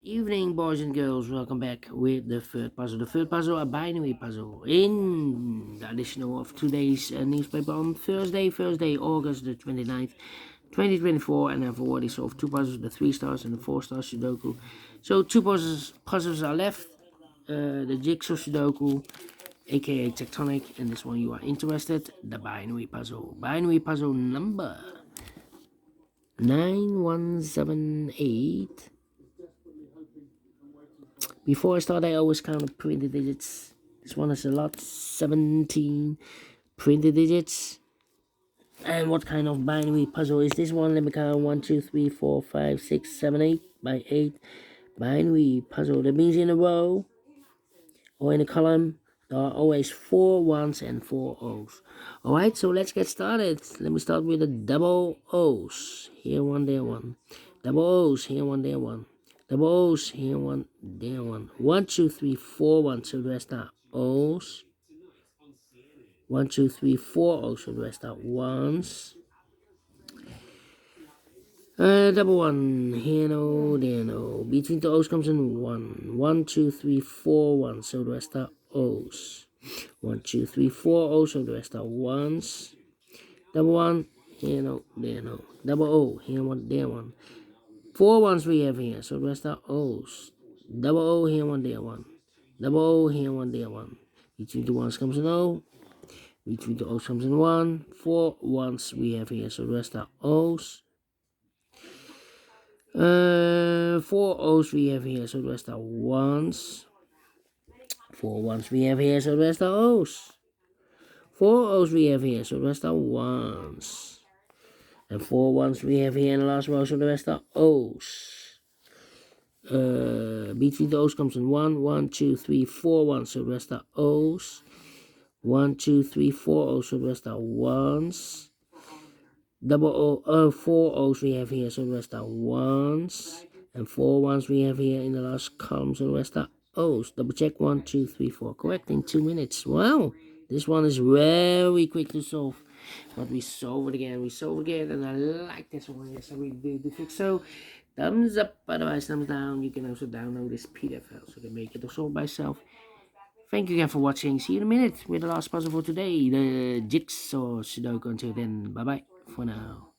Evening, boys and girls. Welcome back with the third puzzle. The third puzzle, a binary puzzle. In the additional of today's newspaper on Thursday, August the 29th, 2024. And I've already solved two puzzles, the 3 stars and the 4 star Sudoku. So two puzzles are left. The Jigsaw Sudoku, aka Tectonic, and this one you are interested, the binary puzzle. Binary puzzle number 9178. Before I start, I always count the printed digits. This one has a lot, 17 printed digits. And what kind of binary puzzle is this one? Let me count 1, 2, 3, 4, 5, 6, 7, 8 by 8 binary puzzle. That means in a row or in a column, there are always 4 ones and 4 O's. Alright, so let's get started. Let me start with the double O's. Here one, there one. Double O's, here one, there one. Double O's, here one, there one. 1, 2, 3, 4 ones, so the rest are O's. 1, 2, 3, 4 O's, so the rest are ones. Double 1, here no, there no. Between the O's comes in 1. 1, 2, 3, 4 ones, so the rest are O's. 1, 2, 3, 4 O's, so the rest are ones. Double 1, here no, there no. Double O, here one, there one. 4 ones we have here, so the rest are O's. Double O, here one, there one. Double O, here one, there one. Between the ones comes an O. Between the O's comes in 1. 4 ones we have here, so the rest are O's. 4 O's we have here, so the rest are ones. 4 ones we have here, so the rest are O's. 4 O's we have here, so the rest are ones. And 4 ones we have here in the last row, so the rest are O's. Between the O's comes in 1, 1, 2, 3, 4 ones, so the rest are O's. 1, 2, 3, 4 O's, so the rest are ones. Double O, 4 O's we have here, so the rest are ones. And 4 ones we have here in the last column, so the rest are O's. Double check, 1, 2, 3, 4. Correct in 2 minutes. Wow, this one is very quick to solve. But we solve it again, and I like this one. Yes, I really do think so. Thumbs up, otherwise thumbs down. You can also download this PDF file so you can make it or solve by yourself. Thank you again for watching. See you in a minute with the last puzzle for today, the Jigsaw Sudoku. Until then, bye bye for now.